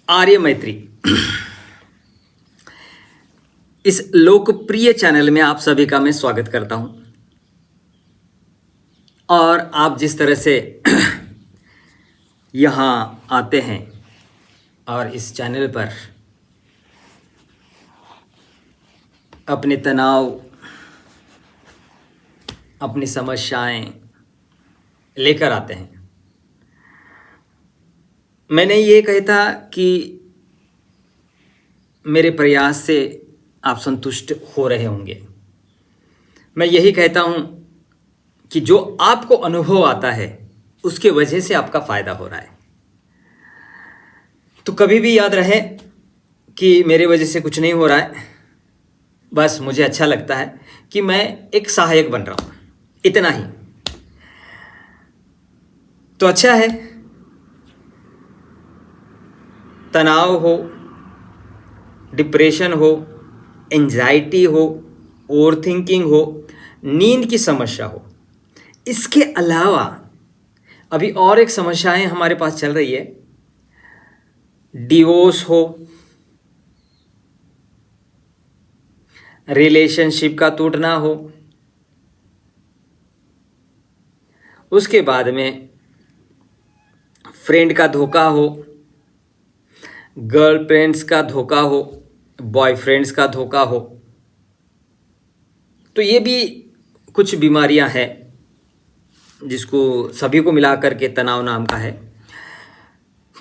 आर्य मैत्री इस लोकप्रिय चैनल में आप सभी का मैं स्वागत करता हूं। और आप जिस तरह से यहाँ आते हैं और इस चैनल पर अपने तनाव, अपनी समस्याएं लेकर आते हैं, मैंने ये कहता कि मेरे प्रयास से आप संतुष्ट हो रहे होंगे। मैं यही कहता हूँ कि जो आपको अनुभव आता है उसके वजह से आपका फ़ायदा हो रहा है। तो कभी भी याद रहे कि मेरे वजह से कुछ नहीं हो रहा है, बस मुझे अच्छा लगता है कि मैं एक सहायक बन रहा हूँ, इतना ही। तो अच्छा है, तनाव हो, डिप्रेशन हो, एंजाइटी हो, ओवर थिंकिंग हो, नींद की समस्या हो, इसके अलावा अभी और एक समस्याएं हमारे पास चल रही है, डिवोर्स हो, रिलेशनशिप का टूटना हो, उसके बाद में फ्रेंड का धोखा हो, गर्लफ्रेंड्स का धोखा हो, बॉयफ्रेंड्स का धोखा हो। तो ये भी कुछ बीमारियां हैं जिसको सभी को मिला करके तनाव नाम का है।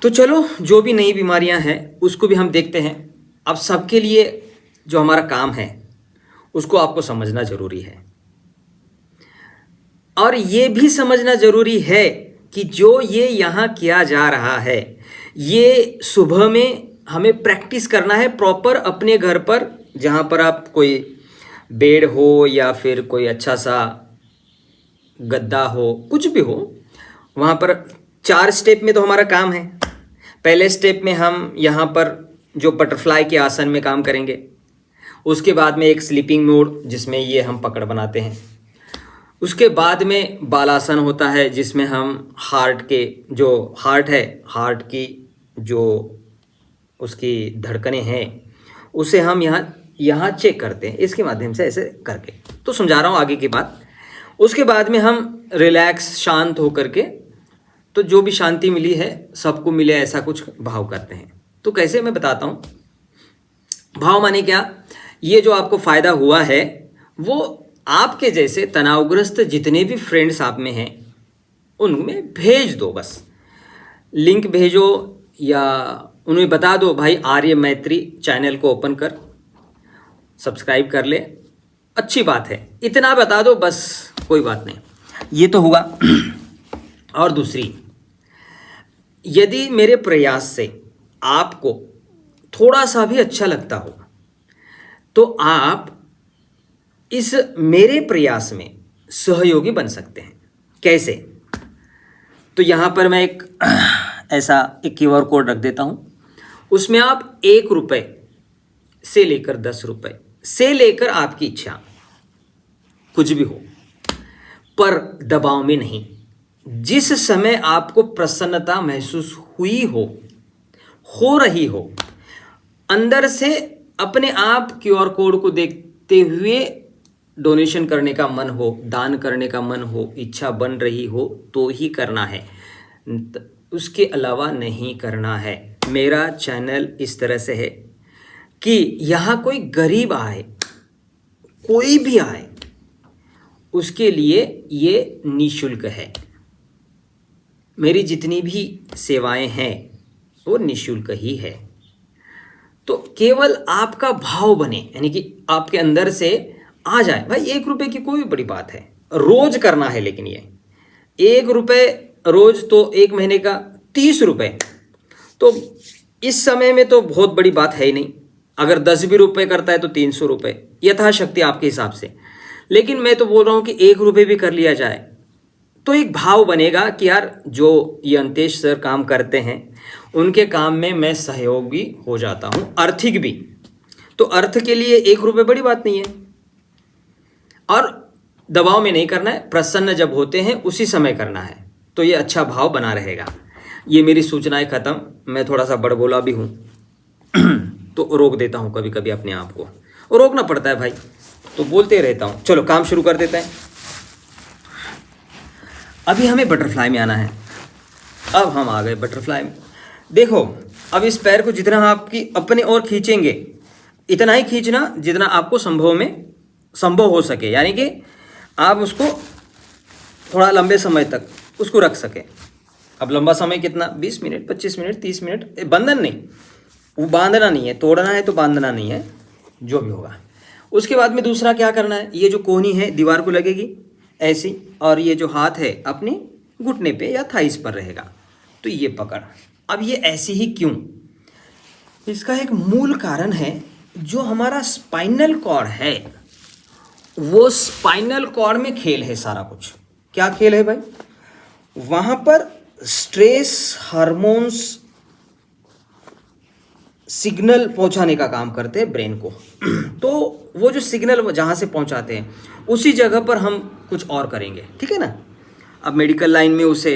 तो चलो, जो भी नई बीमारियां हैं उसको भी हम देखते हैं। अब सबके लिए जो हमारा काम है उसको आपको समझना ज़रूरी है, और ये भी समझना ज़रूरी है कि जो ये यहाँ किया जा रहा है, ये सुबह में हमें प्रैक्टिस करना है प्रॉपर अपने घर पर, जहाँ पर आप कोई बेड हो या फिर कोई अच्छा सा गद्दा हो, कुछ भी हो, वहाँ पर 4 स्टेप में तो हमारा काम है। पहले स्टेप में हम यहाँ पर जो बटरफ्लाई के आसन में काम करेंगे, उसके बाद में एक स्लीपिंग मोड जिसमें ये हम पकड़ बनाते हैं, उसके बाद में बालासन होता है जिसमें हम हार्ट की जो उसकी धड़कनें हैं उसे हम यहाँ चेक करते हैं, इसके माध्यम से ऐसे करके। तो समझा रहा हूँ आगे की बात। उसके बाद में हम रिलैक्स, शांत होकर के, तो जो भी शांति मिली है सबको मिले ऐसा कुछ भाव करते हैं। तो कैसे, मैं बताता हूँ। भाव माने क्या, ये जो आपको फ़ायदा हुआ है वो आपके जैसे तनावग्रस्त जितने भी फ्रेंड्स आप में हैं उनमें भेज दो। बस लिंक भेजो या उन्हें बता दो, भाई आर्य मैत्री चैनल को ओपन कर, सब्सक्राइब कर ले, अच्छी बात है, इतना बता दो बस, कोई बात नहीं। ये तो हुआ। और दूसरी, यदि मेरे प्रयास से आपको थोड़ा सा भी अच्छा लगता हो तो आप इस मेरे प्रयास में सहयोगी बन सकते हैं। कैसे? तो यहाँ पर मैं एक ऐसा एक QR कोड रख देता हूँ, उसमें आप 1 रुपये से लेकर 10 रुपये से लेकर आपकी इच्छा कुछ भी हो, पर दबाव में नहीं, जिस समय आपको प्रसन्नता महसूस हुई हो रही हो, अंदर से अपने आप QR कोड को देखते हुए डोनेशन करने का मन हो, दान करने का मन हो, इच्छा बन रही हो तो ही करना है, उसके अलावा नहीं करना है। मेरा चैनल इस तरह से है कि यहाँ कोई गरीब आए, कोई भी आए, उसके लिए ये निःशुल्क है। मेरी जितनी भी सेवाएं हैं वो निःशुल्क ही है। तो केवल आपका भाव बने, यानी कि आपके अंदर से आ जाए, भाई 1 रुपये की कोई बड़ी बात है, रोज करना है, लेकिन ये 1 रुपये रोज तो 1 महीने का 30 रुपये, तो इस समय में तो बहुत बड़ी बात है ही नहीं। अगर 10 भी रुपये करता है तो 300 रुपये, यथाशक्ति आपके हिसाब से। लेकिन मैं तो बोल रहा हूँ कि 1 रुपये भी कर लिया जाए तो एक भाव बनेगा कि यार, जो ये अंतेश सर काम करते हैं उनके काम में मैं सहयोगी हो जाता हूँ, आर्थिक भी। तो अर्थ के लिए 1 रुपये बड़ी बात नहीं है, और दबाव में नहीं करना है, प्रसन्न जब होते हैं उसी समय करना है, तो ये अच्छा भाव बना रहेगा। ये मेरी सूचनाएं ख़त्म। मैं थोड़ा सा बड़बोला भी हूँ तो रोक देता हूँ कभी कभी अपने आप को, और रोकना पड़ता है भाई, तो बोलते रहता हूँ। चलो काम शुरू कर देते हैं। अभी हमें बटरफ्लाई में आना है। अब हम आ गए बटरफ्लाई में। देखो, अब इस पैर को जितना आपकी अपने ओर खींचेंगे, इतना ही खींचना जितना आपको संभव हो सके, यानी कि आप उसको थोड़ा लंबे समय तक उसको रख सके। अब लंबा समय कितना, 20 मिनट, 25 मिनट, 30 मिनट, बंधन नहीं, वो बांधना नहीं है, तोड़ना है तो बांधना नहीं है, जो भी होगा। उसके बाद में दूसरा क्या करना है, ये जो कोहनी है दीवार को लगेगी ऐसी, और ये जो हाथ है अपने घुटने पे या थाइस पर रहेगा, तो ये पकड़। अब ये ऐसी ही क्यों, इसका एक मूल कारण है, जो हमारा स्पाइनल कॉर्ड है, वो स्पाइनल कॉर्ड में खेल है सारा कुछ। क्या खेल है भाई, वहाँ पर स्ट्रेस हार्मोन्स सिग्नल पहुंचाने का काम करते हैं ब्रेन को। तो वो जो सिग्नल जहाँ से पहुंचाते हैं, उसी जगह पर हम कुछ और करेंगे, ठीक है ना। अब मेडिकल लाइन में उसे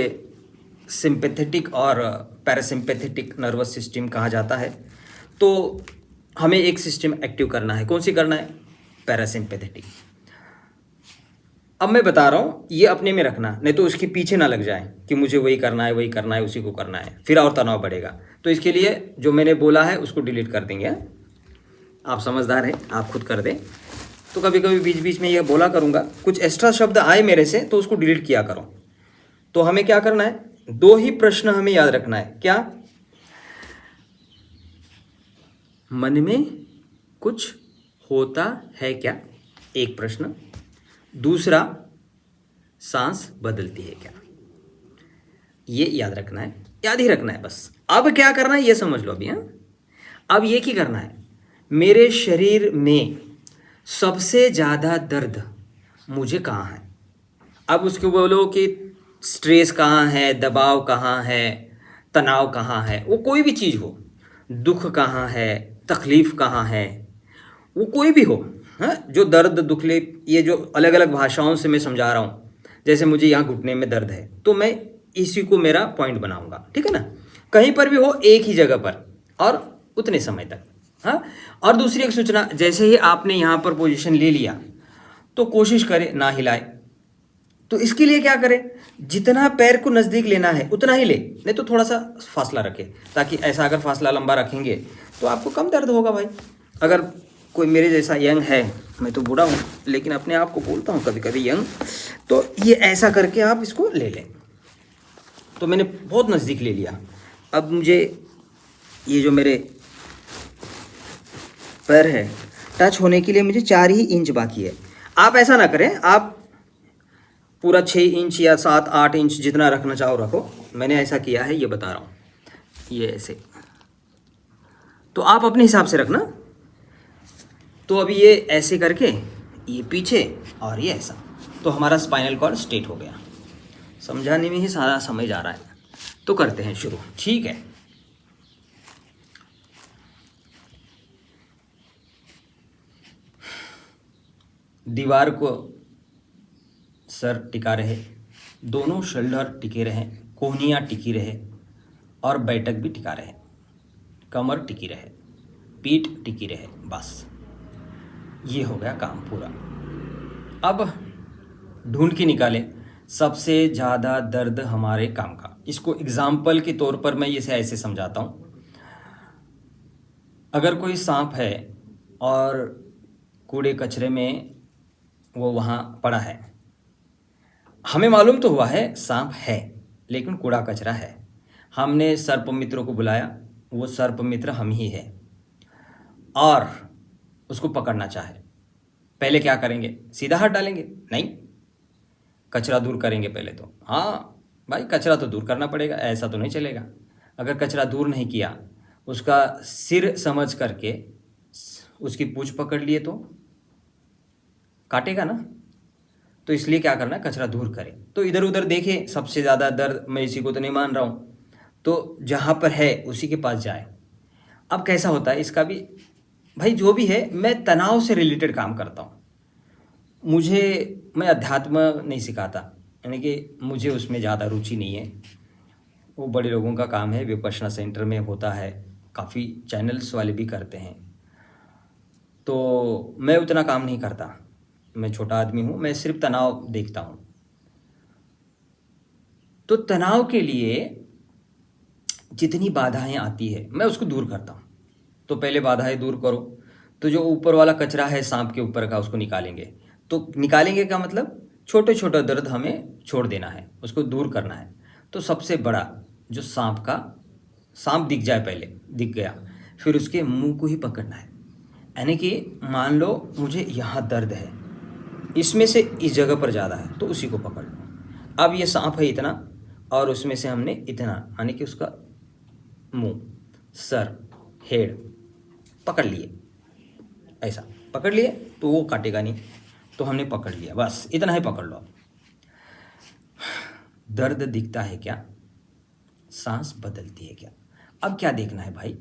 सिंपैथेटिक और पैरासिम्पैथेटिक नर्वस सिस्टम कहा जाता है। तो हमें एक सिस्टम एक्टिव करना है, कौन सी करना है, पैरासिम्पैथेटिक। अब मैं बता रहा हूँ, ये अपने में रखना, नहीं तो उसके पीछे ना लग जाए कि मुझे वही करना है, वही करना है, उसी को करना है, फिर और तनाव बढ़ेगा। तो इसके लिए जो मैंने बोला है उसको डिलीट कर देंगे। आप समझदार हैं, आप खुद कर दें। तो कभी कभी बीच बीच में ये बोला करूँगा, कुछ एक्स्ट्रा शब्द आए मेरे से तो उसको डिलीट किया करो। तो हमें क्या करना है, 2 ही प्रश्न हमें याद रखना है। क्या, मन में कुछ होता है क्या, एक प्रश्न। दूसरा, सांस बदलती है क्या। ये याद रखना है, याद ही रखना है बस। अब क्या करना है ये समझ लो अभी। हाँ, अब ये क्या करना है, मेरे शरीर में सबसे ज़्यादा दर्द मुझे कहाँ है। अब उसको बोलो कि स्ट्रेस कहाँ है, दबाव कहाँ है, तनाव कहाँ है, वो कोई भी चीज़ हो, दुख कहाँ है, तकलीफ़ कहाँ है, वो कोई भी हो। हाँ, जो दर्द दुखलीफ, ये जो अलग अलग भाषाओं से मैं समझा रहा हूँ। जैसे मुझे यहाँ घुटने में दर्द है, तो मैं इसी को मेरा पॉइंट बनाऊंगा, ठीक है ना। कहीं पर भी हो, एक ही जगह पर और उतने समय तक। हाँ, और दूसरी एक सूचना, जैसे ही आपने यहाँ पर पोजीशन ले लिया तो कोशिश करें ना हिलाए। तो इसके लिए क्या करें, जितना पैर को नज़दीक लेना है उतना ही ले, नहीं तो थोड़ा सा फासला रखें, ताकि ऐसा अगर फासला लंबा रखेंगे तो आपको कम दर्द होगा भाई। अगर कोई मेरे जैसा यंग है, मैं तो बूढ़ा हूँ लेकिन अपने आप को बोलता हूँ कभी कभी यंग, तो ये ऐसा करके आप इसको ले लें। तो मैंने बहुत नज़दीक ले लिया। अब मुझे ये जो मेरे पैर है टच होने के लिए मुझे 4 ही इंच बाकी है। आप ऐसा ना करें, आप पूरा 6 इंच या 7-8 इंच जितना रखना चाहो रखो। मैंने ऐसा किया है, ये बता रहा हूँ, ये ऐसे। तो आप अपने हिसाब से रखना। तो अभी ये ऐसे करके, ये पीछे और ये ऐसा, तो हमारा स्पाइनल कॉर्ड स्ट्रेट हो गया। समझाने में ही सारा समय जा रहा है, तो करते हैं शुरू, ठीक है। दीवार को सर टिका रहे, दोनों शोल्डर टिके रहे, कोहनियाँ टिकी रहे और बैठक भी टिका रहे, कमर टिकी रहे, पीठ टिकी रहे, बस ये हो गया काम पूरा। अब ढूंढ के निकाले सबसे ज़्यादा दर्द हमारे काम का। इसको एग्जाम्पल के तौर पर मैं इसे ऐसे समझाता हूँ। अगर कोई सांप है और कूड़े कचरे में वो वहाँ पड़ा है, हमें मालूम तो हुआ है सांप है, लेकिन कूड़ा कचरा है। हमने सर्प मित्रों को बुलाया, वो सर्प मित्र हम ही है, और उसको पकड़ना चाहे, पहले क्या करेंगे, सीधा हाथ डालेंगे? नहीं, कचरा दूर करेंगे पहले तो। हाँ भाई, कचरा तो दूर करना पड़ेगा, ऐसा तो नहीं चलेगा। अगर कचरा दूर नहीं किया, उसका सिर समझ करके उसकी पूंछ पकड़ लिए तो काटेगा ना। तो इसलिए क्या करना है, कचरा दूर करें। तो इधर उधर देखें, सबसे ज़्यादा दर्द, मैं इसी को तो नहीं मान रहा हूँ, तो जहाँ पर है उसी के पास जाए। अब कैसा होता है इसका भी भाई, जो भी है, मैं तनाव से रिलेटेड काम करता हूँ। मैं अध्यात्म नहीं सिखाता, यानी कि मुझे उसमें ज़्यादा रुचि नहीं है। वो बड़े लोगों का काम है, विपश्यना सेंटर में होता है, काफ़ी चैनल्स वाले भी करते हैं। तो मैं उतना काम नहीं करता, मैं छोटा आदमी हूँ, मैं सिर्फ तनाव देखता हूँ। तो तनाव के लिए जितनी बाधाएं आती है मैं उसको दूर करता हूँ। तो पहले बाधाएं दूर करो, तो जो ऊपर वाला कचरा है सांप के ऊपर का उसको निकालेंगे। तो निकालेंगे का मतलब छोटे छोटे दर्द हमें छोड़ देना है, उसको दूर करना है। तो सबसे बड़ा जो सांप दिख जाए, पहले दिख गया, फिर उसके मुंह को ही पकड़ना है। यानी कि मान लो मुझे यहाँ दर्द है, इसमें से इस जगह पर ज़्यादा है, तो उसी को पकड़ लो। अब ये सांप है इतना, और उसमें से हमने इतना, यानी कि उसका मुंह, सर, हेड पकड़ लिए, ऐसा पकड़ लिए तो वो काटेगा नहीं, तो हमने पकड़ लिया, बस इतना ही पकड़ लो आप। दर्द दिखता है क्या, सांस बदलती है क्या। अब क्या देखना है भाई,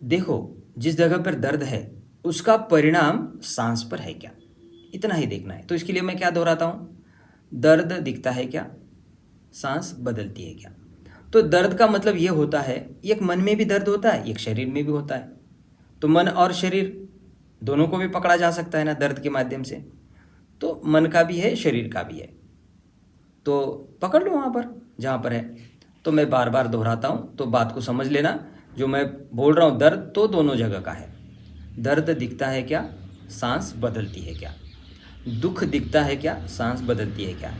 देखो जिस जगह पर दर्द है उसका परिणाम सांस पर है क्या, इतना ही देखना है। तो इसके लिए मैं क्या दोहराता हूँ, दर्द दिखता है क्या, सांस बदलती है क्या। तो दर्द का मतलब ये होता है, एक मन में भी दर्द होता है, एक शरीर में भी होता है। तो मन और शरीर दोनों को भी पकड़ा जा सकता है ना दर्द के माध्यम से। तो मन का भी है, शरीर का भी है, तो पकड़ लो वहाँ पर जहाँ पर है। तो मैं बार बार दोहराता हूँ, तो बात को समझ लेना। जो मैं बोल रहा हूँ दर्द तो दोनों जगह का है। दर्द दिखता है क्या, सांस बदलती है क्या। दुख दिखता है क्या, सांस बदलती है क्या।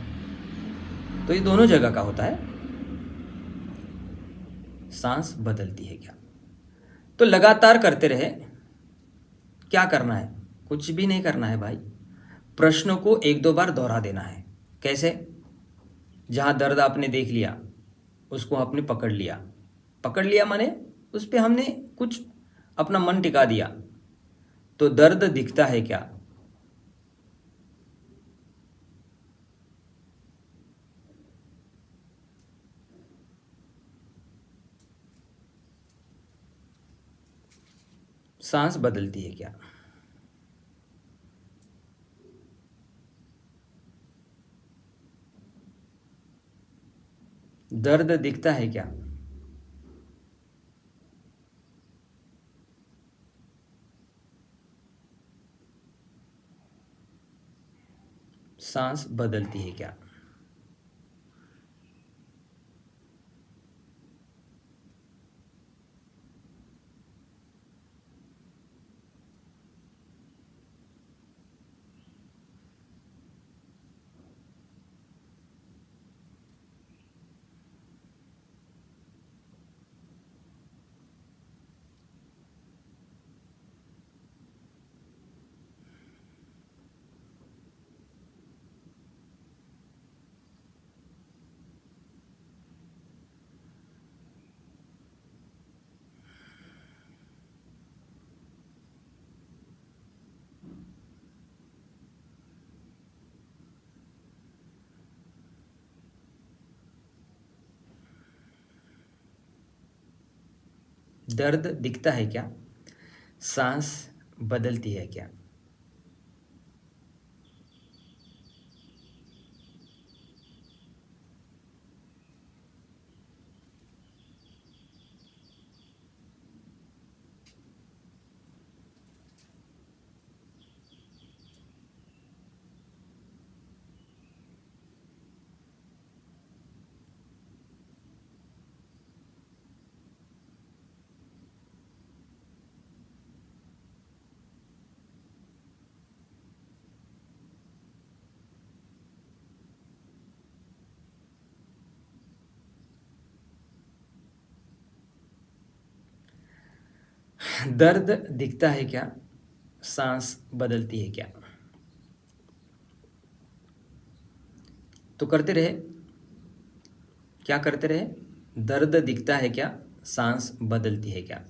तो ये दोनों जगह का होता है, सांस बदलती है क्या। तो लगातार करते रहे। क्या करना है, कुछ भी नहीं करना है भाई, प्रश्नों को एक दो बार दोहरा देना है। कैसे, जहाँ दर्द आपने देख लिया उसको आपने पकड़ लिया, पकड़ लिया माने उस पर हमने कुछ अपना मन टिका दिया। तो दर्द दिखता है क्या, सांस बदलती है क्या। दर्द दिखता है क्या, सांस बदलती है क्या। दर्द दिखता है क्या, सांस बदलती है क्या। दर्द दिखता है क्या, सांस बदलती है क्या। तो करते रहे, क्या करते रहे, दर्द दिखता है क्या, सांस बदलती है क्या।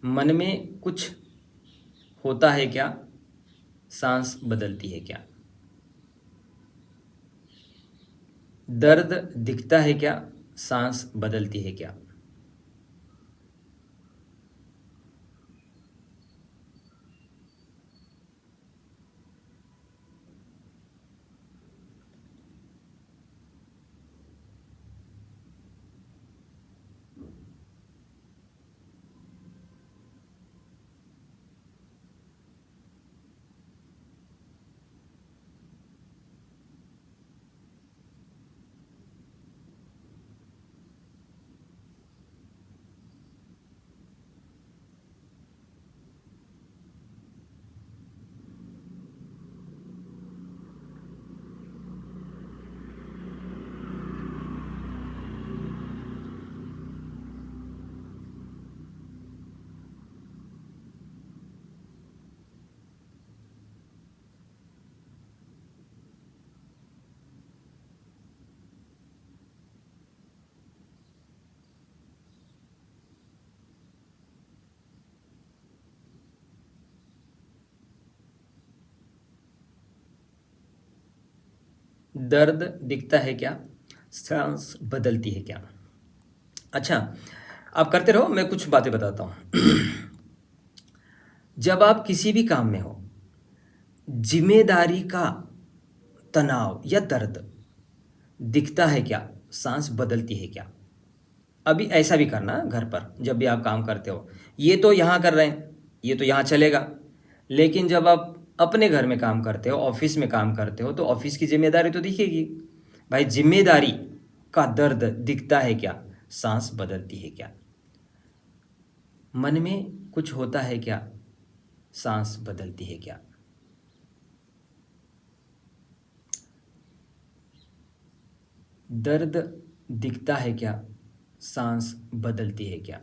मन में कुछ होता है क्या, सांस बदलती है क्या। दर्द दिखता है क्या, सांस बदलती है क्या। दर्द दिखता है क्या, सांस बदलती है क्या। अच्छा, आप करते रहो, मैं कुछ बातें बताता हूँ। जब आप किसी भी काम में हो, जिम्मेदारी का तनाव या दर्द दिखता है क्या, सांस बदलती है क्या। अभी ऐसा भी करना घर पर, जब भी आप काम करते हो, ये तो यहाँ कर रहे हैं, ये तो यहाँ चलेगा, लेकिन जब आप अपने घर में काम करते हो, ऑफिस में काम करते हो, तो ऑफिस की जिम्मेदारी तो दिखेगी। भाई, जिम्मेदारी का दर्द दिखता है क्या, सांस बदलती है क्या। मन में कुछ होता है क्या, सांस बदलती है क्या। दर्द दिखता है क्या, सांस बदलती है क्या।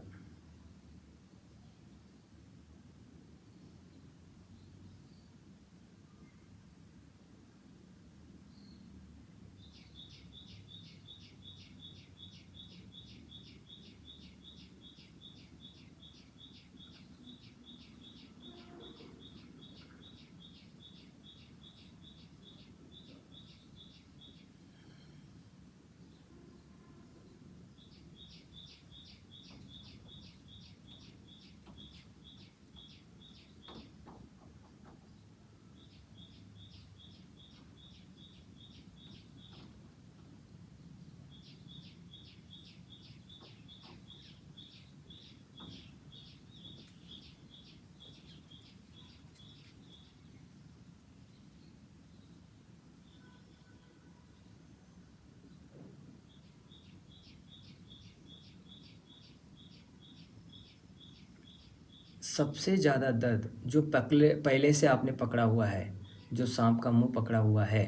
सबसे ज़्यादा दर्द जो पकले पहले से आपने पकड़ा हुआ है, जो सांप का मुंह पकड़ा हुआ है,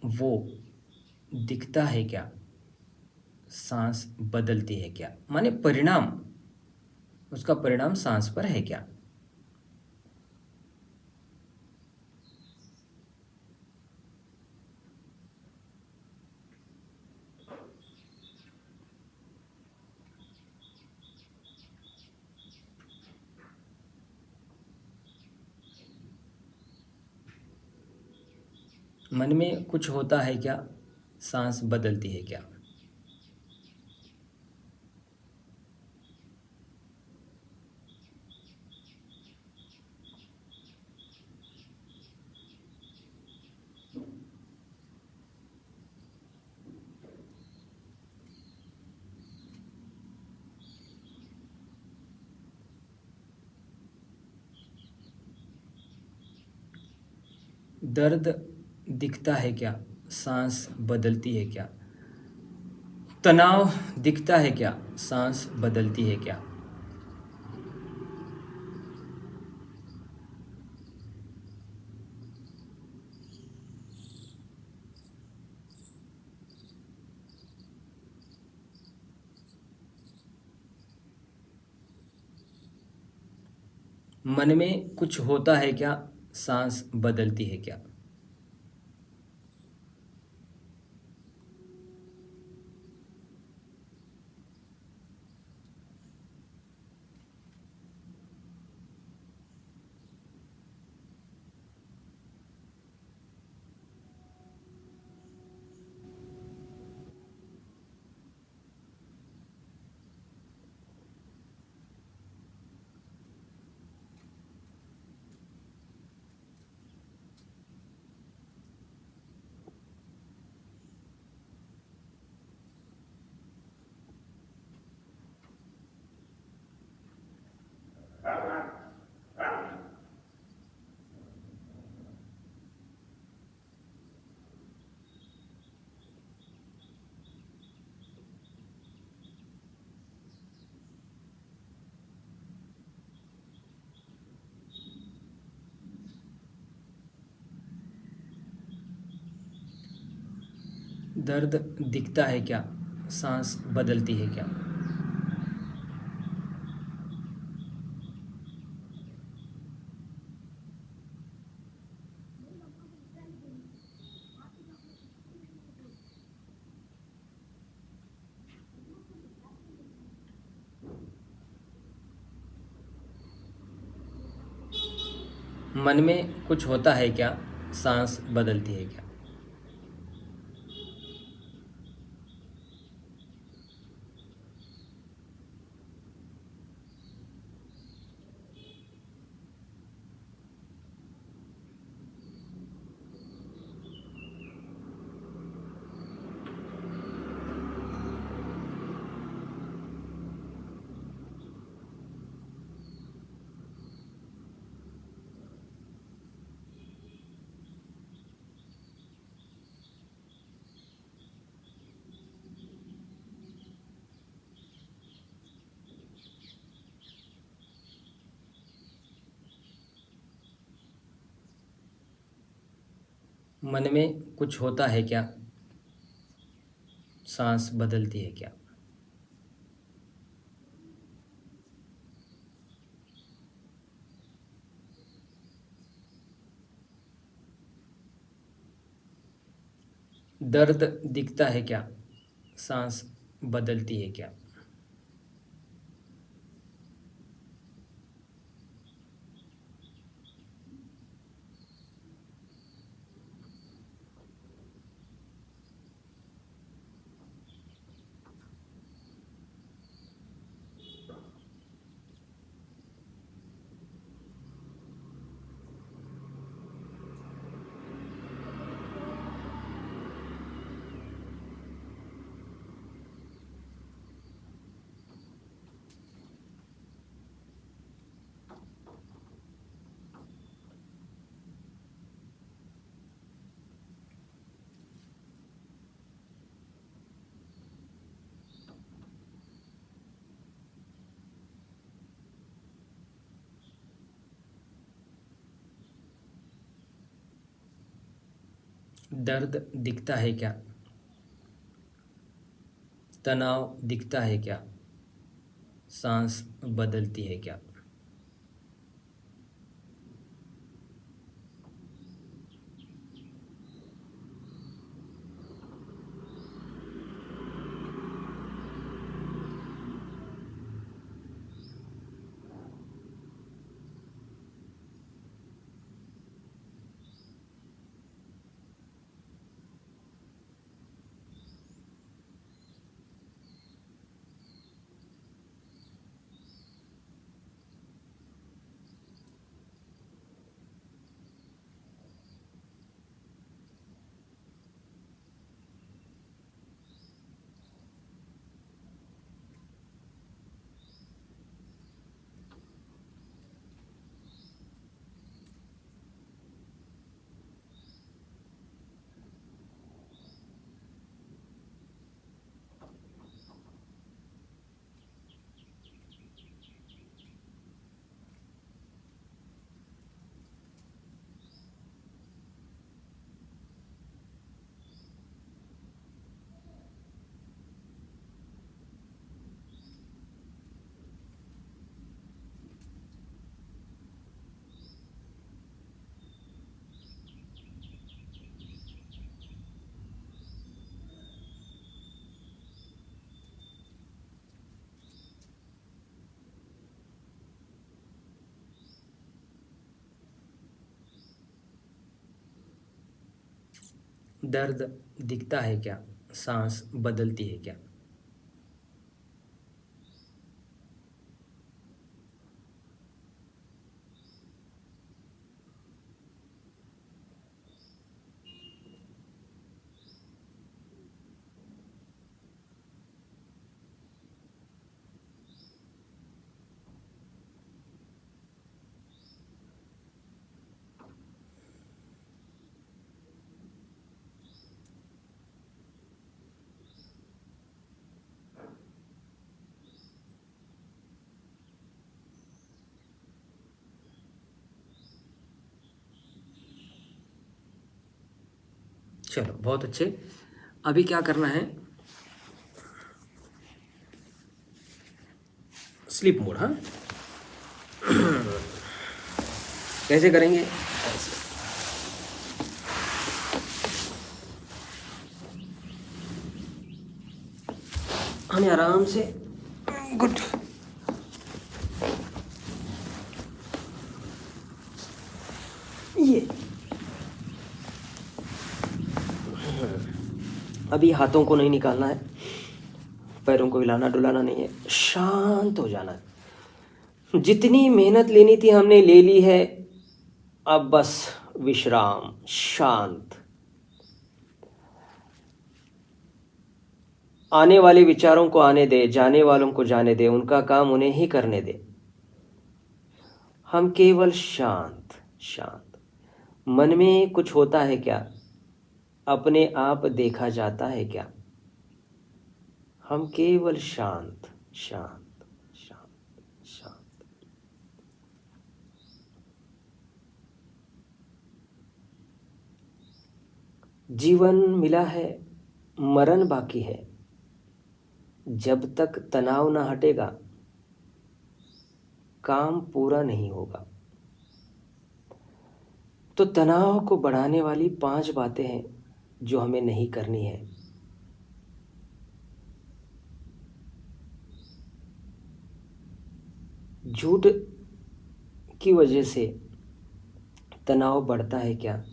वो दिखता है क्या, सांस बदलती है क्या। माने परिणाम, उसका परिणाम सांस पर है क्या। मन में कुछ होता है क्या, सांस बदलती है क्या। दर्द दिखता है क्या, सांस बदलती है क्या। तनाव दिखता है क्या, सांस बदलती है क्या। मन में कुछ होता है क्या, सांस बदलती है क्या। दर्द दिखता है क्या, सांस बदलती है क्या। मन में कुछ होता है क्या, सांस बदलती है क्या। मन में कुछ होता है क्या, सांस बदलती है क्या। दर्द दिखता है क्या, सांस बदलती है क्या। दर्द दिखता है क्या, तनाव दिखता है क्या, सांस बदलती है क्या। दर्द दिखता है क्या, सांस बदलती है क्या। चलो बहुत अच्छे। अभी क्या करना है, स्लीप मोड। हाँ, कैसे करेंगे, ऐसे। हमें आराम से, गुड, ये अभी हाथों को नहीं निकालना है, पैरों को हिलाना डुलाना नहीं है, शांत हो जाना है। जितनी मेहनत लेनी थी हमने ले ली है, अब बस विश्राम, शांत। आने वाले विचारों को आने दे, जाने वालों को जाने दे, उनका काम उन्हें ही करने दे। हम केवल शांत, शांत। मन में कुछ होता है क्या, अपने आप देखा जाता है क्या। हम केवल शांत, शांत, शांत, शांत। जीवन मिला है, मरण बाकी है। जब तक तनाव ना हटेगा, काम पूरा नहीं होगा। तो तनाव को बढ़ाने वाली 5 बातें हैं जो हमें नहीं करनी है। झूठ की वजह से तनाव बढ़ता है क्या?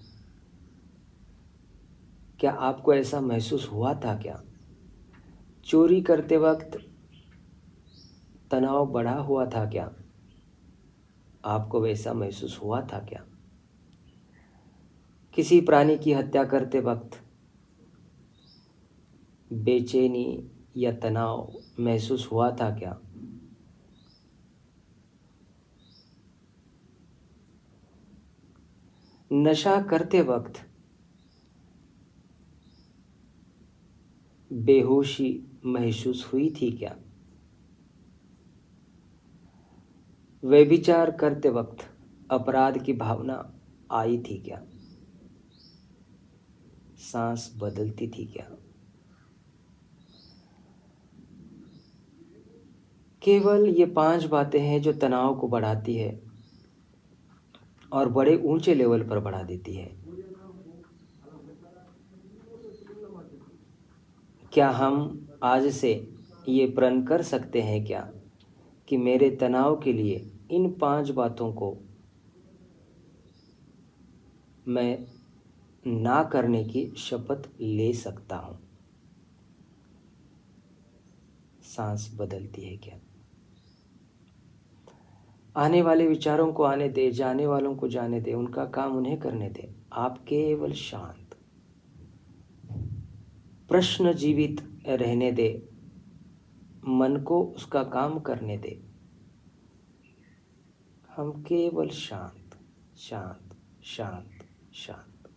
क्या आपको ऐसा महसूस हुआ था क्या? चोरी करते वक्त तनाव बढ़ा हुआ था क्या? आपको वैसा महसूस हुआ था क्या? किसी प्राणी की हत्या करते वक्त बेचैनी या तनाव महसूस हुआ था क्या? नशा करते वक्त बेहोशी महसूस हुई थी क्या? व्यभिचार करते वक्त अपराध की भावना आई थी क्या? सांस बदलती थी क्या? केवल ये 5 बातें हैं जो तनाव को बढ़ाती है और बड़े ऊंचे लेवल पर बढ़ा देती है। क्या हम आज से ये प्रण कर सकते हैं क्या कि मेरे तनाव के लिए इन 5 बातों को मैं ना करने की शपथ ले सकता हूँ? सांस बदलती है क्या? आने वाले विचारों को आने दे, जाने वालों को जाने दे, उनका काम उन्हें करने दे। आप केवल शांत, प्रश्न जीवित रहने दे, मन को उसका काम करने दे। हम केवल शांत शांत शांत शांत।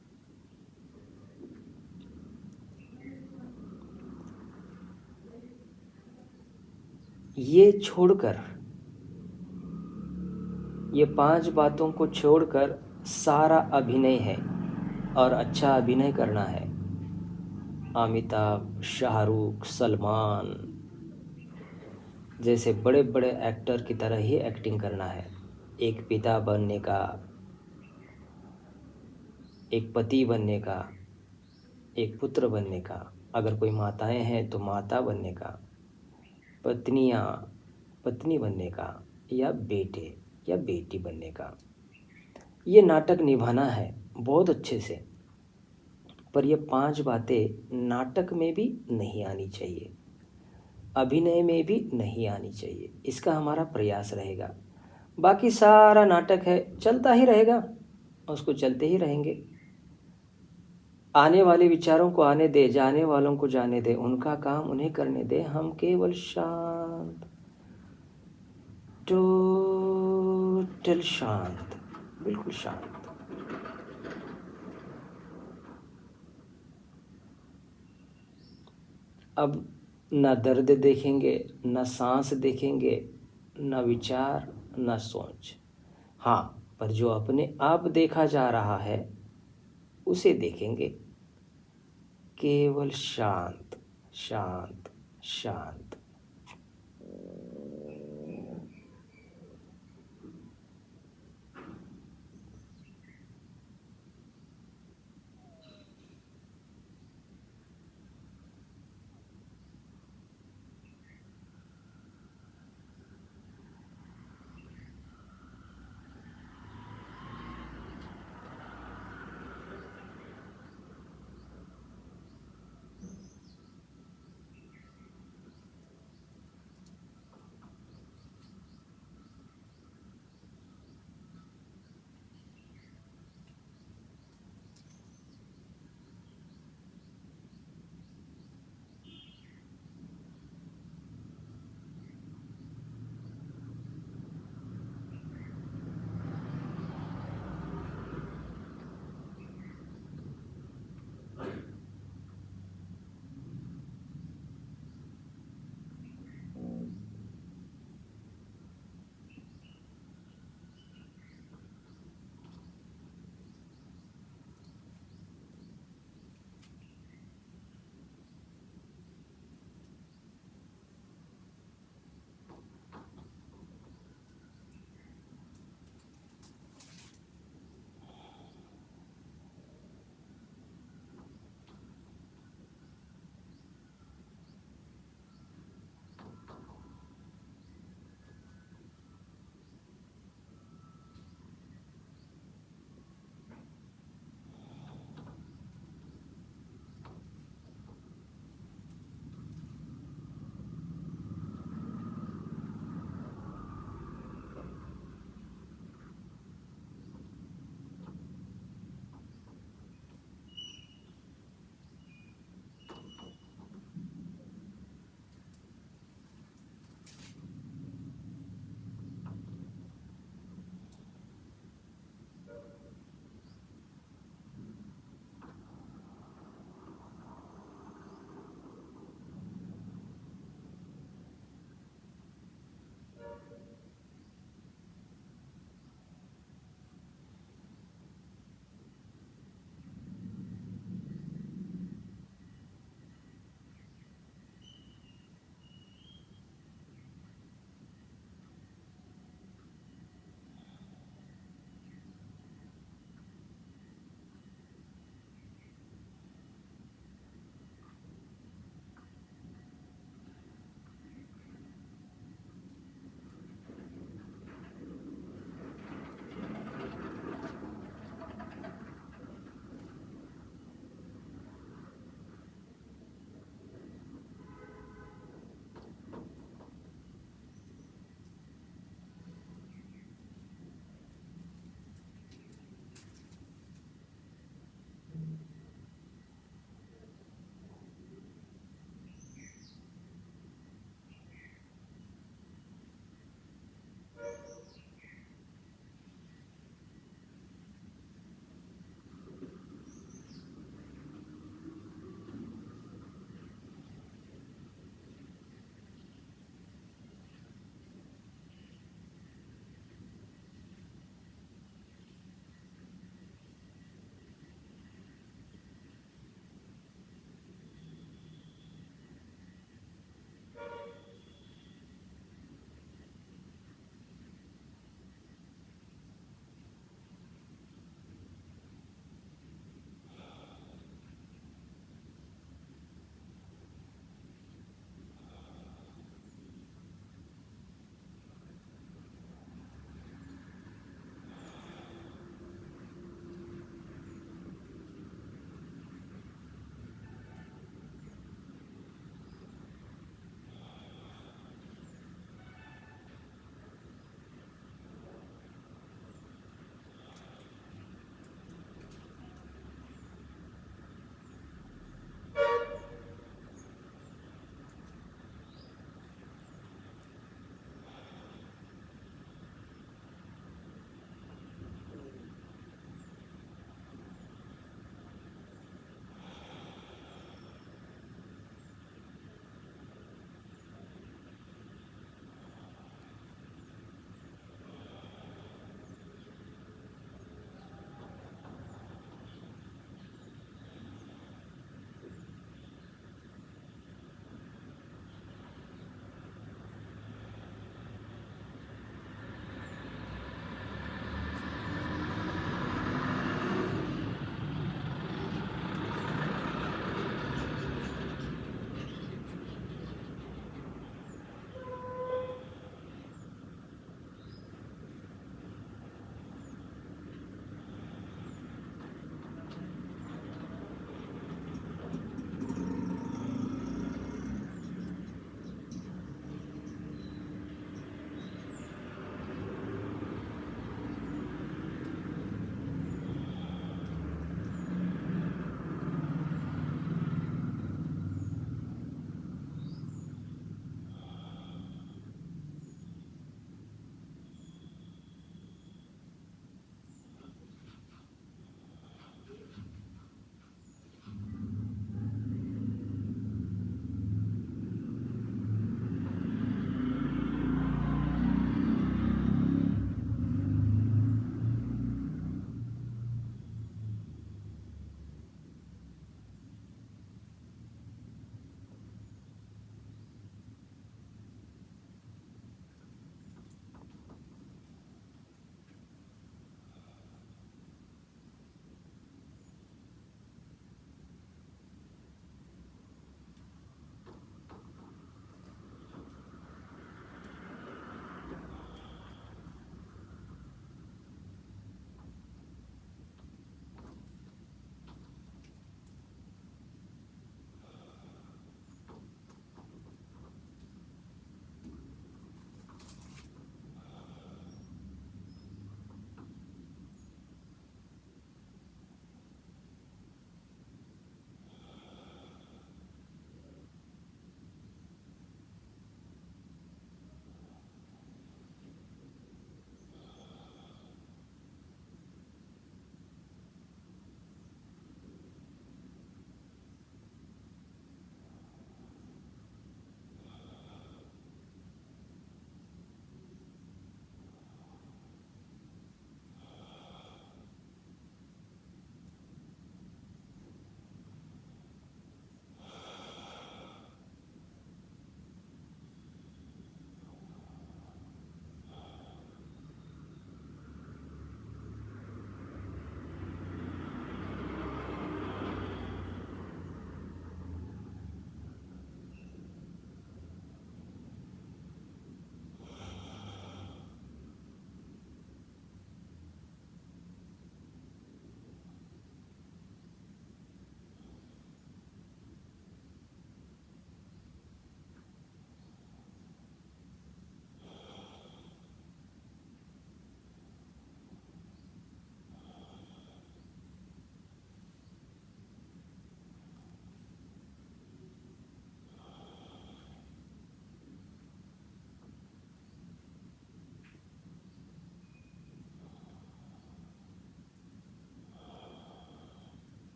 ये छोड़कर, ये 5 बातों को छोड़कर सारा अभिनय है और अच्छा अभिनय करना है। अमिताभ, शाहरुख, सलमान जैसे बड़े बड़े एक्टर की तरह ही एक्टिंग करना है। एक पिता बनने का, एक पति बनने का, एक पुत्र बनने का, अगर कोई माताएं हैं तो माता बनने का, पत्नियां पत्नी बनने का, या बेटे या बेटी बनने का। ये नाटक निभाना है बहुत अच्छे से। पर ये 5 बातें नाटक में भी नहीं आनी चाहिए, अभिनय में भी नहीं आनी चाहिए। इसका हमारा प्रयास रहेगा। बाकी सारा नाटक है, चलता ही रहेगा, उसको चलते ही रहेंगे। आने वाले विचारों को आने दे, जाने वालों को जाने दे, उनका काम उन्हें करने दे। हम केवल शांत, टोटल शांत, बिल्कुल शांत। अब ना दर्द देखेंगे, ना सांस देखेंगे, ना विचार, ना सोच। हाँ, पर जो अपने आप देखा जा रहा है उसे देखेंगे। केवल शांत शांत शांत।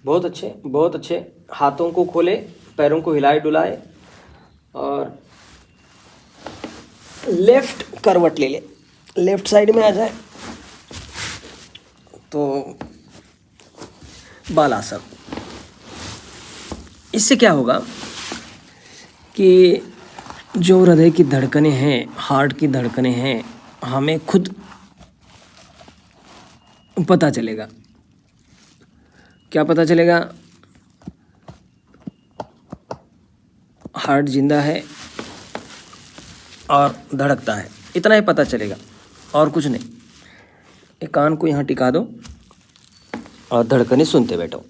बहुत अच्छे, बहुत अच्छे। हाथों को खोले, पैरों को हिलाए डुलाए, और लेफ्ट करवट ले ले, लेफ्ट साइड में आ जाए तो बालासन। इससे क्या होगा कि जो हृदय की धड़कनें हैं, हार्ट की धड़कनें हैं, हमें खुद पता चलेगा। क्या पता चलेगा? हार्ट जिंदा है और धड़कता है, इतना ही पता चलेगा, और कुछ नहीं। एक कान को यहाँ टिका दो और धड़कनें सुनते बैठो।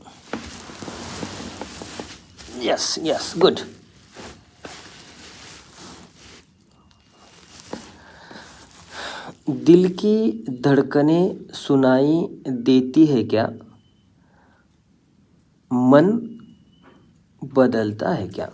Yes yes, good. दिल की धड़कनें सुनाई देती है क्या? मन बदलता है क्या?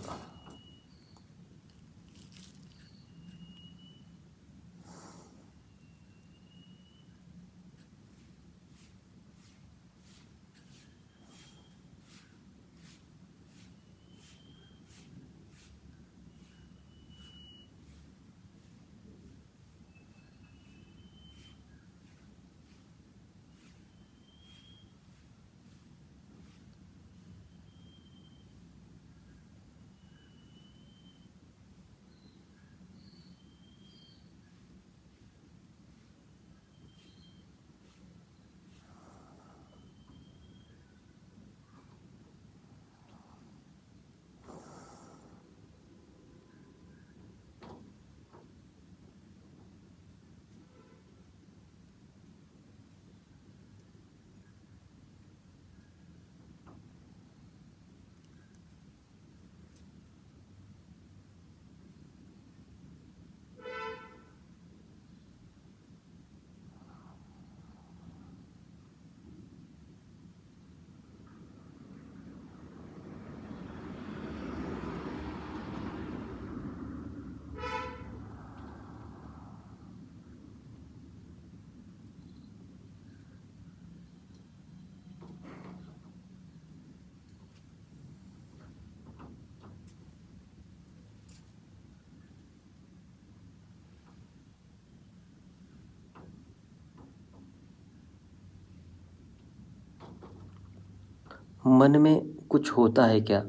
मन में कुछ होता है क्या?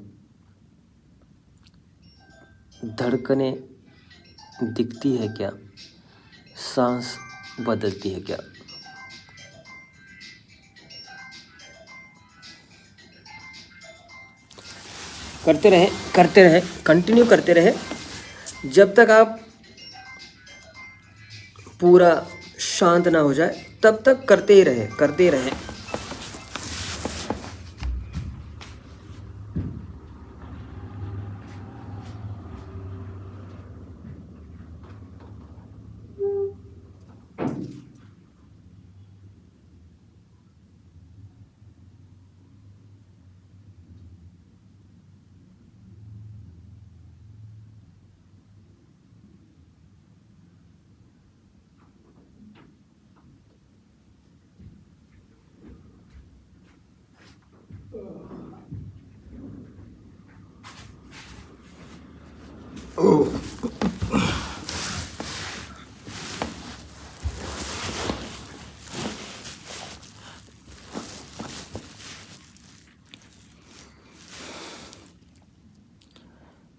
धड़कनें दिखती है क्या? सांस बदलती है क्या? करते रहे, करते रहे, कंटिन्यू करते रहे, जब तक आप पूरा शांत ना हो जाए तब तक करते ही रहे, करते ही रहे।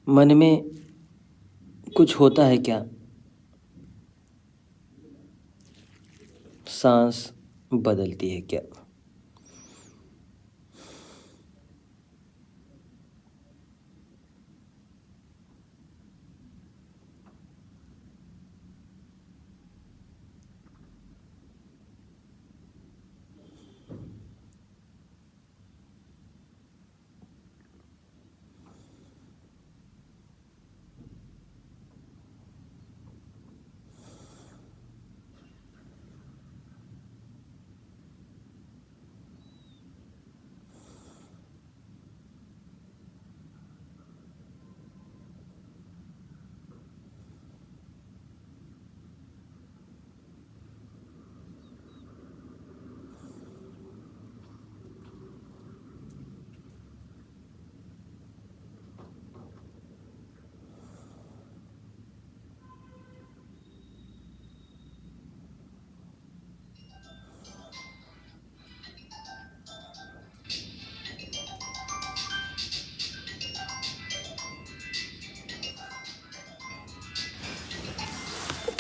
मन में कुछ होता है क्या? सांस बदलती है क्या?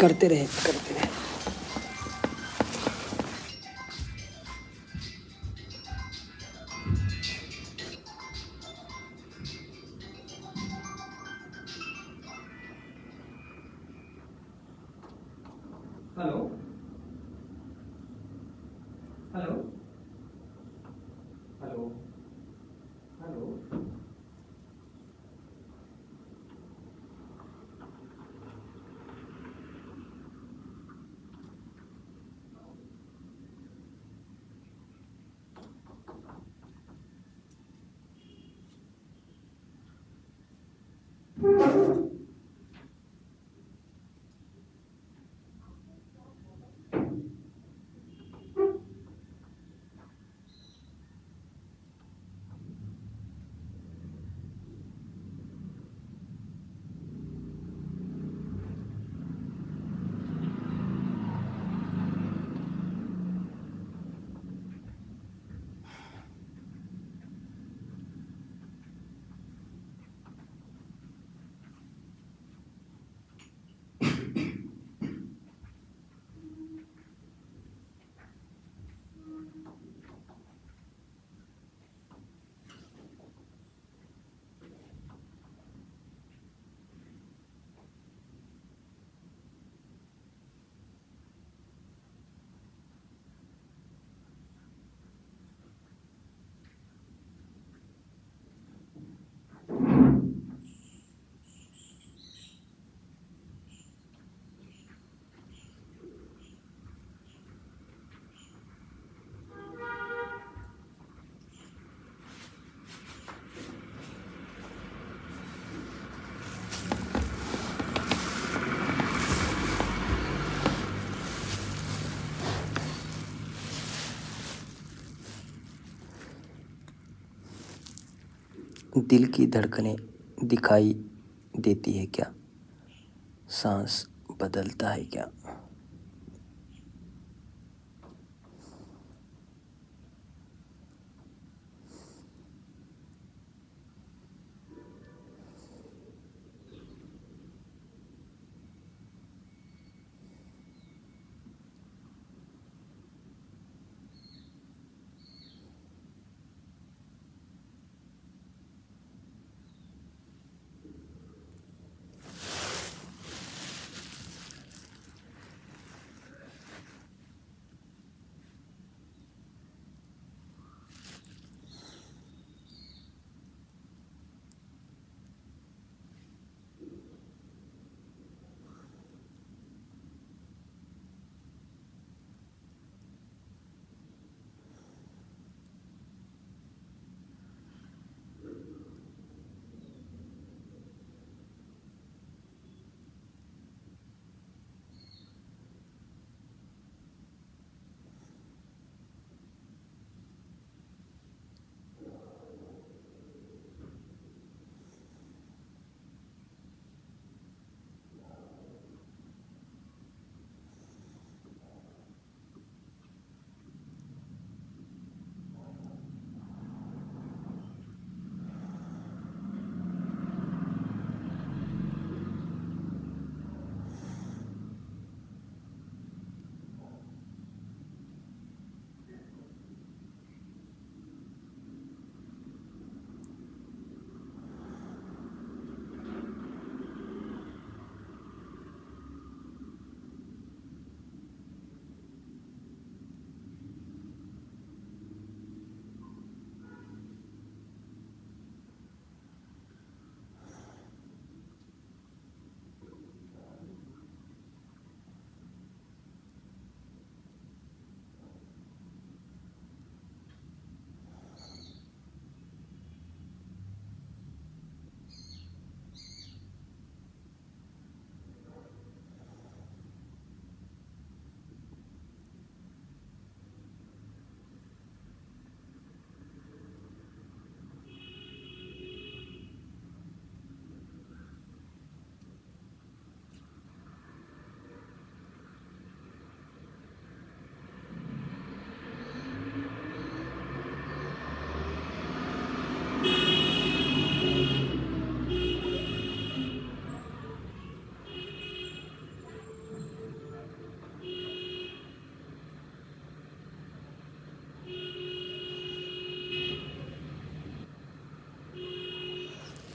करते रहे करते रहे। Hello hello hello hello. दिल की धड़कनें दिखाई देती है क्या? सांस बदलता है क्या?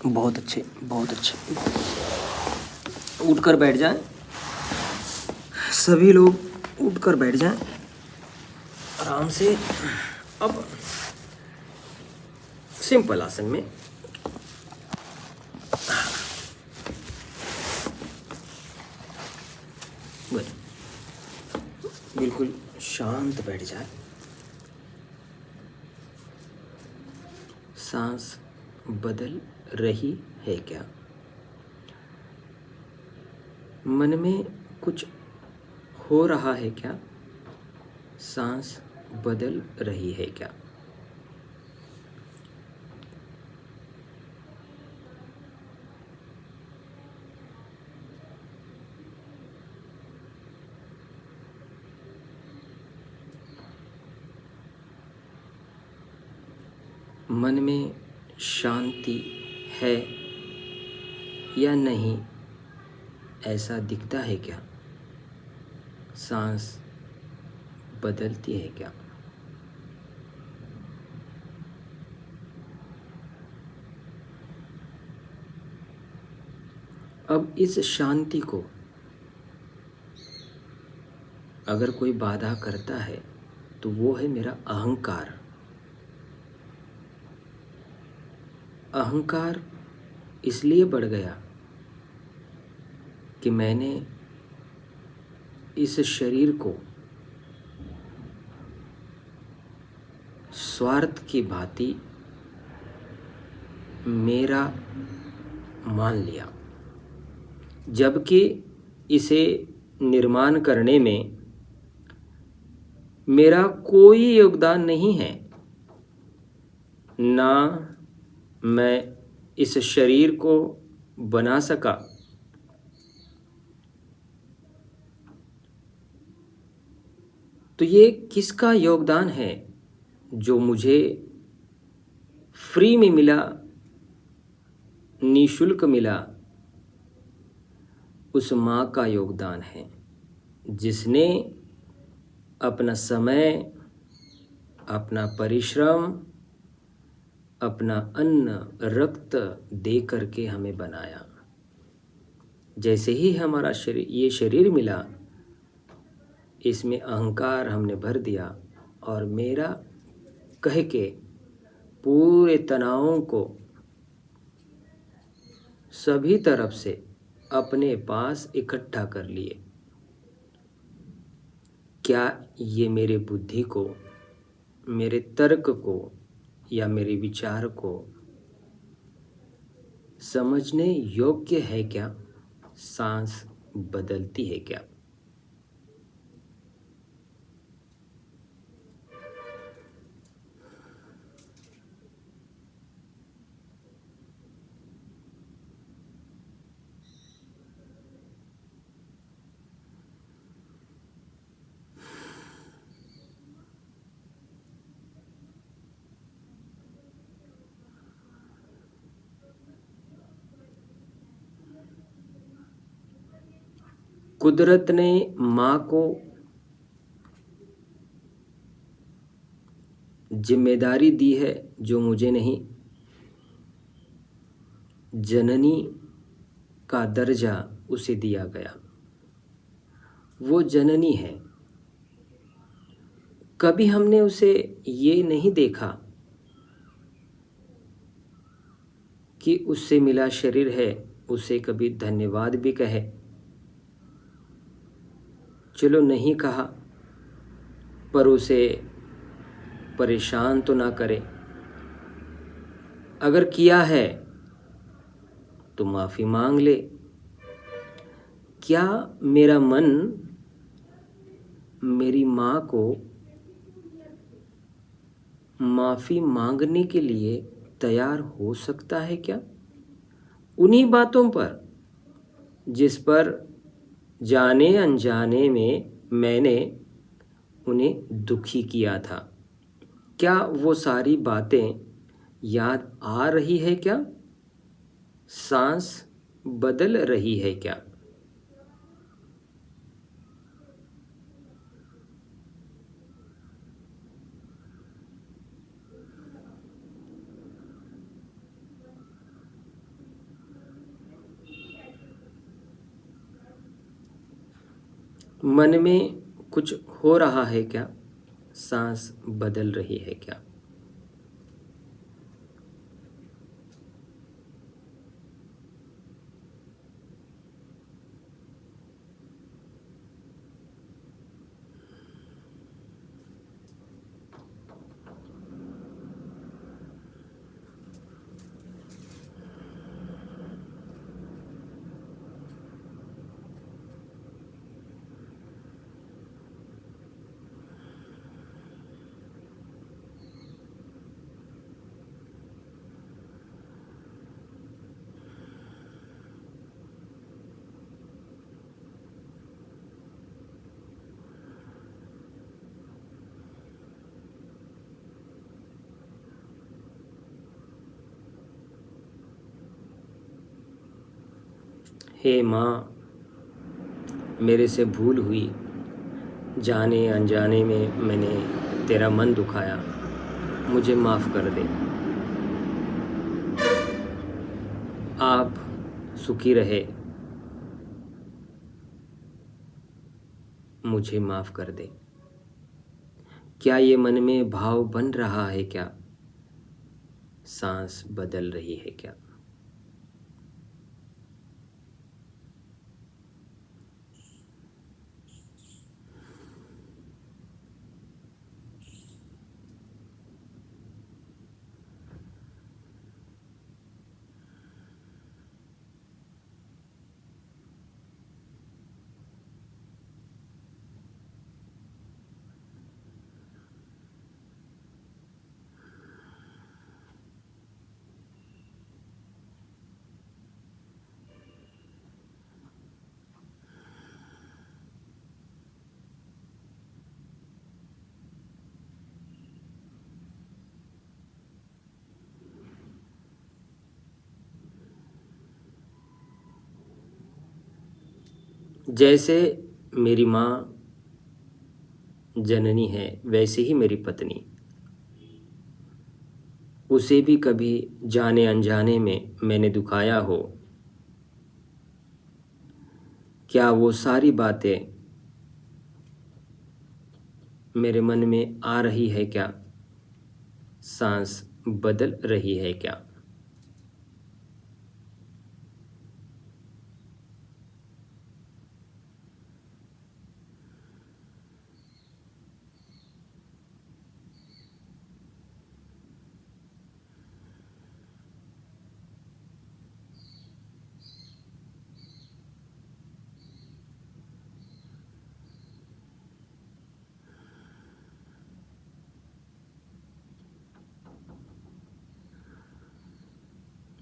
बहुत अच्छे, बहुत अच्छे। उठकर बैठ जाएं, सभी लोग उठकर बैठ जाएं आराम से। अब सिंपल आसन में गुड, बिल्कुल शांत बैठ जाए। सांस बदल रही है क्या? मन में कुछ हो रहा है क्या? सांस बदल रही है क्या? मन में शांति है या नहीं, ऐसा दिखता है क्या? सांस बदलती है क्या? अब इस शांति को अगर कोई बाधा करता है तो वो है मेरा अहंकार। अहंकार इसलिए बढ़ गया कि मैंने इस शरीर को स्वार्थ की भांति मेरा मान लिया, जबकि इसे निर्माण करने में मेरा कोई योगदान नहीं है। ना मैं इस शरीर को बना सका, तो ये किसका योगदान है जो मुझे फ्री में मिला, निःशुल्क मिला? उस माँ का योगदान है जिसने अपना समय, अपना परिश्रम, अपना अन्न रक्त दे करके हमें बनाया। जैसे ही हमारा शरीर, ये शरीर मिला, इसमें अहंकार हमने भर दिया और मेरा कह के पूरे तनावों को सभी तरफ से अपने पास इकट्ठा कर लिए। क्या ये मेरे बुद्धि को, मेरे तर्क को या मेरे विचार को समझने योग्य है क्या? सांस बदलती है क्या? कुदरत ने माँ को जिम्मेदारी दी है जो मुझे नहीं। जननी का दर्जा उसे दिया गया, वो जननी है। कभी हमने उसे ये नहीं देखा कि उससे मिला शरीर है, उसे कभी धन्यवाद भी कहे। चलो नहीं कहा, पर उसे परेशान तो ना करे। अगर किया है तो माफ़ी मांग ले। क्या मेरा मन मेरी माँ को माफ़ी मांगने के लिए तैयार हो सकता है क्या? उन्हीं बातों पर जिस पर जाने अनजाने में मैंने उन्हें दुखी किया था, क्या वो सारी बातें याद आ रही है क्या? सांस बदल रही है क्या? मन में कुछ हो रहा है क्या? सांस बदल रही है क्या? हे माँ, मेरे से भूल हुई, जाने अनजाने में मैंने तेरा मन दुखाया, मुझे माफ़ कर दे। आप सुखी रहे, मुझे माफ़ कर दे। क्या ये मन में भाव बन रहा है क्या? सांस बदल रही है क्या? जैसे मेरी माँ जननी है, वैसे ही मेरी पत्नी, उसे भी कभी जाने अनजाने में मैंने दुखाया हो, क्या वो सारी बातें मेरे मन में आ रही है क्या? सांस बदल रही है क्या?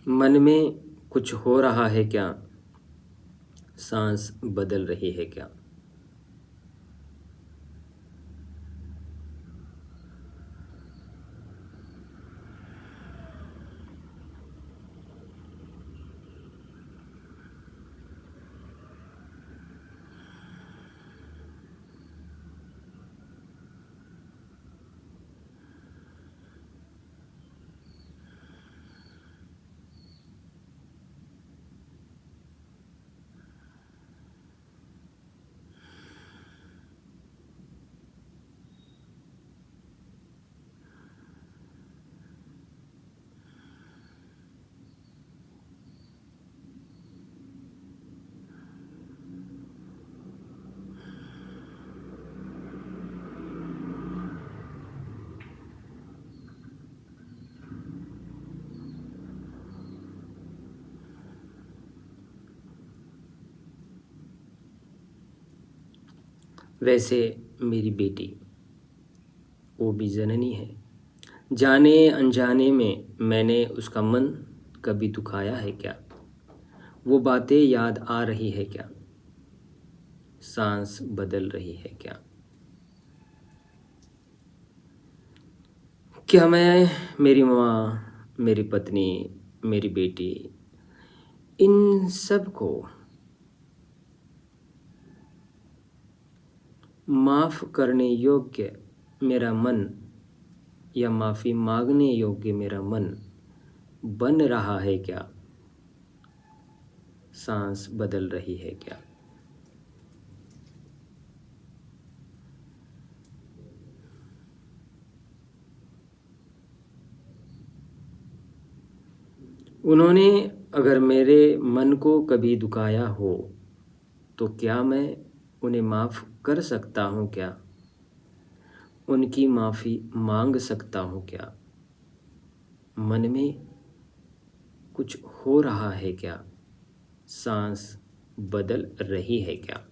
मन में कुछ हो रहा है क्या? सांस बदल रही है क्या? वैसे मेरी बेटी, वो भी जननी है, जाने अनजाने में मैंने उसका मन कभी दुखाया है क्या? वो बातें याद आ रही है क्या? सांस बदल रही है क्या? क्या मैं, मेरी माँ, मेरी पत्नी, मेरी बेटी, इन सब को माफ़ करने योग्य मेरा मन या माफ़ी मांगने योग्य मेरा मन बन रहा है क्या? सांस बदल रही है क्या? उन्होंने अगर मेरे मन को कभी दुखाया हो तो क्या मैं उन्हें माफ़ कर सकता हूँ क्या? उनकी माफ़ी मांग सकता हूँ क्या? मन में कुछ हो रहा है क्या? सांस बदल रही है क्या?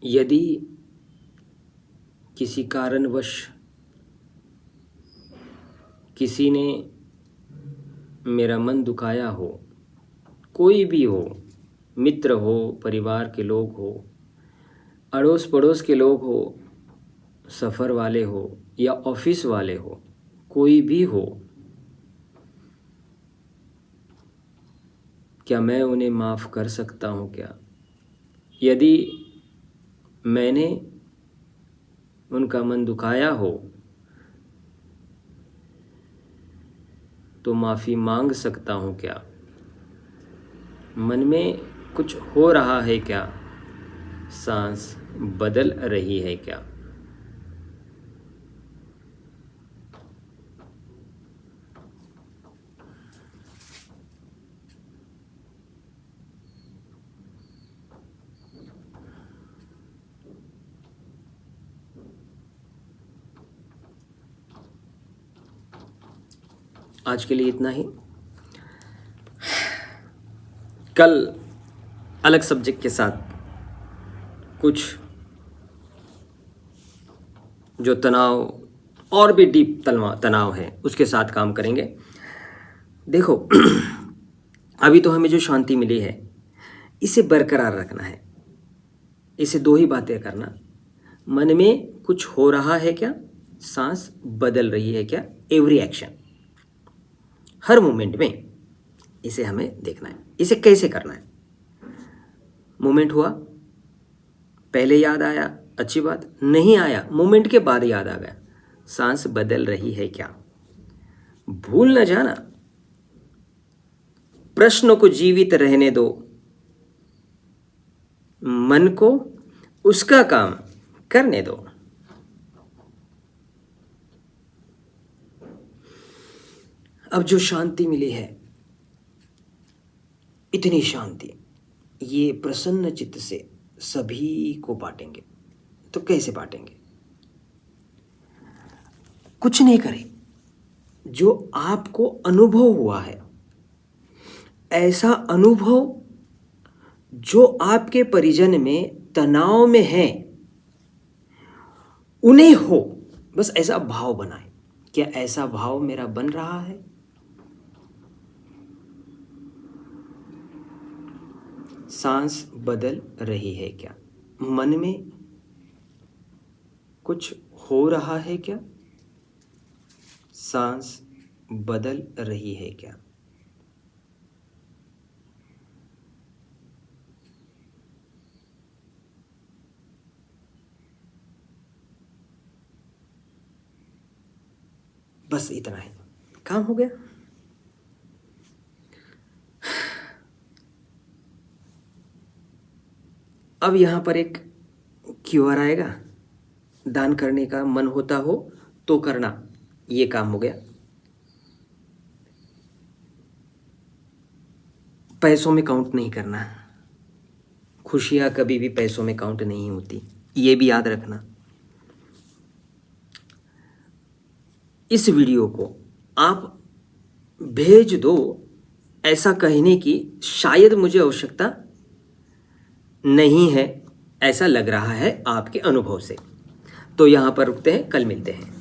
यदि किसी कारणवश किसी ने मेरा मन दुखाया हो, कोई भी हो, मित्र हो, परिवार के लोग हो, अड़ोस पड़ोस के लोग हो, सफ़र वाले हो या ऑफिस वाले हो, कोई भी हो, क्या मैं उन्हें माफ़ कर सकता हूँ क्या? यदि मैंने उनका मन दुखाया हो तो माफ़ी मांग सकता हूँ क्या? मन में कुछ हो रहा है क्या? सांस बदल रही है क्या? आज के लिए इतना ही। कल अलग सब्जेक्ट के साथ कुछ जो तनाव और भी डीप तनाव है उसके साथ काम करेंगे। देखो अभी तो हमें जो शांति मिली है इसे बरकरार रखना है। इसे दो ही बातें करना, मन में कुछ हो रहा है क्या, सांस बदल रही है क्या, एवरी एक्शन, हर मोमेंट में इसे हमें देखना है। इसे कैसे करना है? मोमेंट हुआ, पहले याद आया, अच्छी बात, नहीं आया, मोमेंट के बाद याद आ गया, सांस बदल रही है क्या? भूल न जाना, प्रश्न को जीवित रहने दो, मन को उसका काम करने दो। अब जो शांति मिली है, इतनी शांति, ये प्रसन्न चित्त से सभी को बांटेंगे। तो कैसे बांटेंगे? कुछ नहीं करें, जो आपको अनुभव हुआ है, ऐसा अनुभव जो आपके परिजन में तनाव में है उन्हें हो, बस ऐसा भाव बनाए। क्या ऐसा भाव मेरा बन रहा है? सांस बदल रही है क्या? मन में कुछ हो रहा है क्या? सांस बदल रही है क्या? बस इतना ही, काम हो गया। अब यहाँ पर एक QR आएगा, दान करने का मन होता हो तो करना, ये काम हो गया। पैसों में काउंट नहीं करना, खुशियाँ कभी भी पैसों में काउंट नहीं होती, ये भी याद रखना। इस वीडियो को आप भेज दो, ऐसा कहने की शायद मुझे आवश्यकता नहीं है, ऐसा लग रहा है आपके अनुभव से। तो यहाँ पर रुकते हैं, कल मिलते हैं।